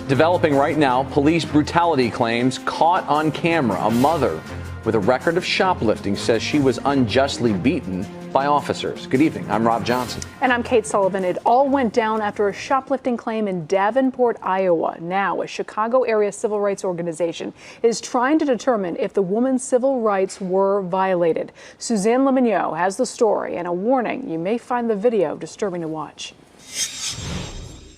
Developing right now, police brutality claims caught on camera. A mother with a record of shoplifting says she was unjustly beaten by officers. Good evening. I'm Rob Johnson. And I'm Kate Sullivan. It all went down after a shoplifting claim in Davenport, Iowa. Now, a Chicago area civil rights organization is trying to determine if the woman's civil rights were violated. Suzanne Lemonnier has the story and a warning. You may find the video disturbing to watch.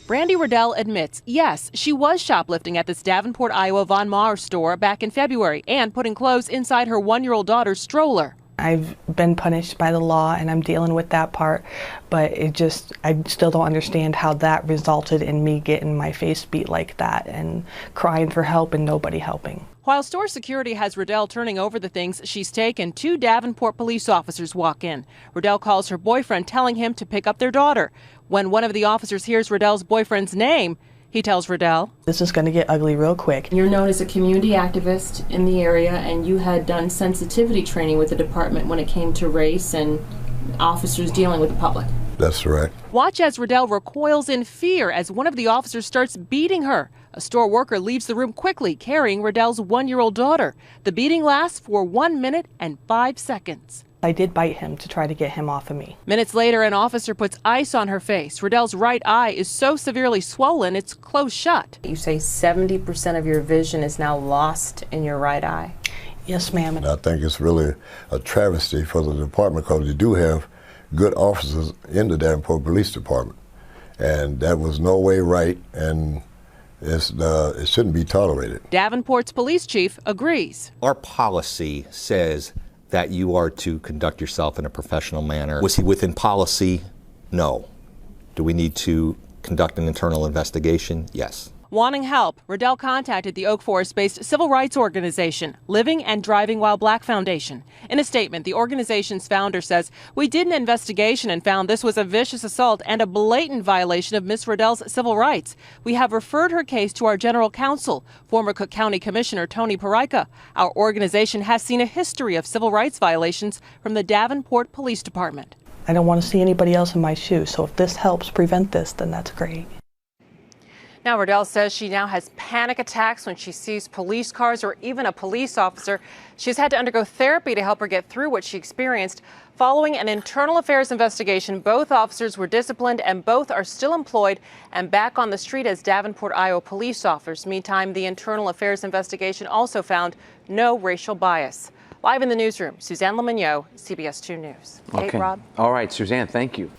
Brandy Riddell admits, yes, she was shoplifting at this Davenport, Iowa Von Maur store back in February and putting clothes inside her one-year-old daughter's stroller. I've been punished by the law and I'm dealing with that part, but I still don't understand how that resulted in me getting my face beat like that and crying for help and nobody helping. While store security has Riddell turning over the things she's taken, 2 Davenport police officers walk in. Riddell calls her boyfriend, telling him to pick up their daughter. When one of the officers hears Riddell's boyfriend's name, he tells Riddell, "This is going to get ugly real quick." You're known as a community activist in the area, and you had done sensitivity training with the department when it came to race and officers dealing with the public. That's correct. Watch as Riddell recoils in fear as one of the officers starts beating her. A store worker leaves the room quickly, carrying Riddell's one-year-old daughter. The beating lasts for 1 minute and 5 seconds. I did bite him to try to get him off of me. Minutes later, an officer puts ice on her face. Riddell's right eye is so severely swollen, it's closed shut. You say 70% of your vision is now lost in your right eye. Yes, ma'am. I think it's really a travesty for the department because you do have good officers in the Davenport Police Department. And that was no way right, and it shouldn't be tolerated. Davenport's police chief agrees. Our policy says that you are to conduct yourself in a professional manner. Was he within policy? No. Do we need to conduct an internal investigation? Yes. Wanting help, Riddell contacted the Oak Forest-based civil rights organization, Living and Driving While Black Foundation. In a statement, the organization's founder says, "We did an investigation and found this was a vicious assault and a blatant violation of Ms. Riddell's civil rights. We have referred her case to our general counsel, former Cook County Commissioner Tony Parica. Our organization has seen a history of civil rights violations from the Davenport Police Department." I don't want to see anybody else in my shoes, so if this helps prevent this, then that's great. Now, Riddell says she now has panic attacks when she sees police cars or even a police officer. She's had to undergo therapy to help her get through what she experienced. Following an internal affairs investigation, both officers were disciplined and both are still employed and back on the street as Davenport, Iowa police officers. Meantime, the internal affairs investigation also found no racial bias. Live in the newsroom, Suzanne Lemonnier, CBS 2 News. Kate, Rob. All right, Suzanne, thank you.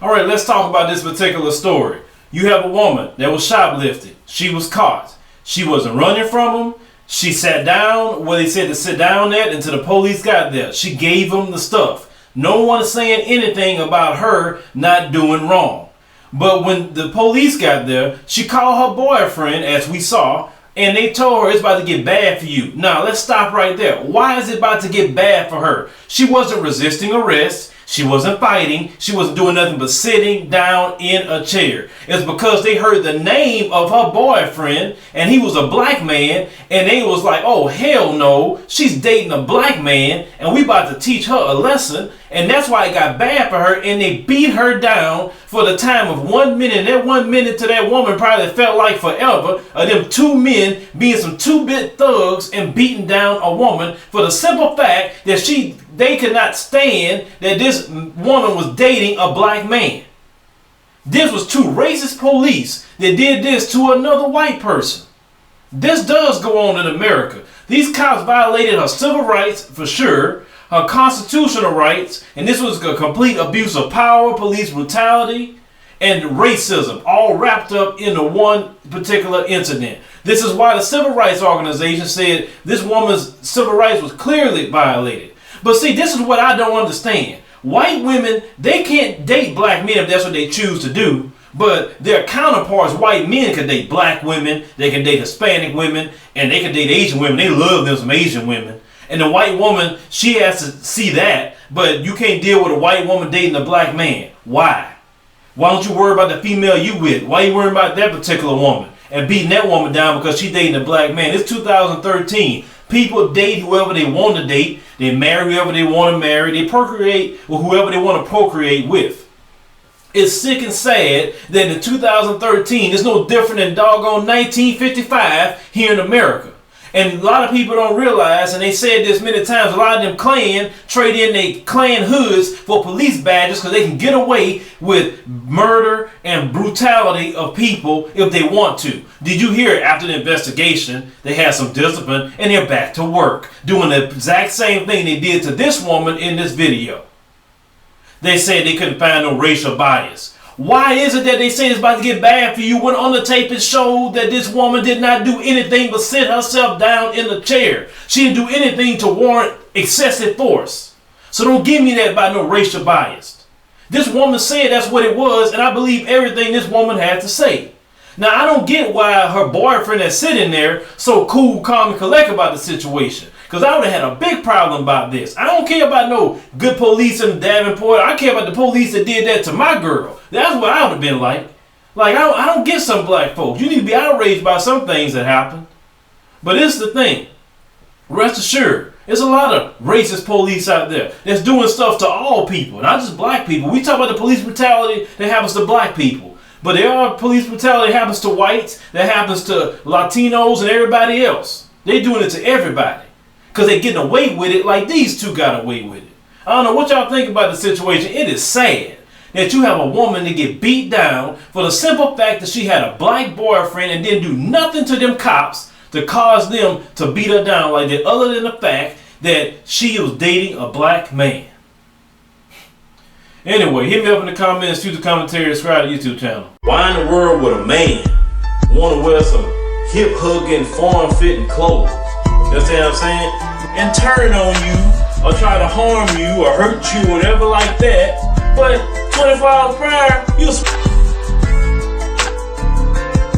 All right, let's talk about this particular story. You have a woman that was shoplifting. She was caught. She wasn't running from them. She sat down where they said to sit down at until the police got there. She gave them the stuff. No one is saying anything about her not doing wrong. But when the police got there, she called her boyfriend, as we saw, and they told her it's about to get bad for you. Now, let's stop right there. Why is it about to get bad for her? She wasn't resisting arrest. She wasn't fighting. She wasn't doing nothing but sitting down in a chair. It's because they heard the name of her boyfriend, and he was a black man, and they was like, oh, hell no, she's dating a black man, and we about to teach her a lesson, and that's why it got bad for her, and they beat her down for the time of 1 minute. And that 1 minute to that woman probably felt like forever of them 2 men being some 2-bit thugs and beating down a woman for the simple fact that they could not stand that this woman was dating a black man. This was 2 racist police that did this to another white person. This does go on in America. These cops violated her civil rights for sure, her constitutional rights, and this was a complete abuse of power, police brutality, and racism, all wrapped up into one particular incident. This is why the civil rights organization said this woman's civil rights was clearly violated. But see, this is what I don't understand. White women, they can't date black men if that's what they choose to do. But their counterparts, white men, can date black women, they can date Hispanic women, and they can date Asian women. They love them some Asian women. And the white woman, she has to see that, but you can't deal with a white woman dating a black man. Why? Why don't you worry about the female you with? Why are you worrying about that particular woman and beating that woman down because she's dating a black man? It's 2013. People date whoever they want to date. They marry whoever they want to marry. They procreate with whoever they want to procreate with. It's sick and sad that in 2013, it's no different than doggone 1955 here in America. And a lot of people don't realize, and they said this many times, a lot of them Klan trade in their Klan hoods for police badges because they can get away with murder and brutality of people if they want to. Did you hear after the investigation, they had some discipline and they're back to work, doing the exact same thing they did to this woman in this video. They said they couldn't find no racial bias. Why is it that they say it's about to get bad for you when on the tape it showed that this woman did not do anything but sit herself down in the chair? She didn't do anything to warrant excessive force. So don't give me that about no racial bias. This woman said that's what it was, and I believe everything this woman had to say. Now, I don't get why her boyfriend that's sitting there so cool, calm, and collect about the situation. Because I would have had a big problem about this. I don't care about no good police in Davenport. I care about the police that did that to my girl. That's what I would have been like. Like, I don't get some black folks. You need to be outraged by some things that happen. But it's the thing. Rest assured, there's a lot of racist police out there that's doing stuff to all people, not just black people. We talk about the police brutality that happens to black people. But there are police brutality that happens to whites, that happens to Latinos and everybody else. They're doing it to everybody. Because they're getting away with it like these two got away with it. I don't know what y'all think about the situation. It is sad that you have a woman that get beat down for the simple fact that she had a black boyfriend and didn't do nothing to them cops to cause them to beat her down like that, other than the fact that she was dating a black man. Anyway, hit me up in the comments, choose the commentary, subscribe to the YouTube channel. Why in the world would a man want to wear some hip-hugging, form-fitting clothes? You understand what I'm saying? And turn on you, or try to harm you, or hurt you, whatever like that. But 24 hours prior, you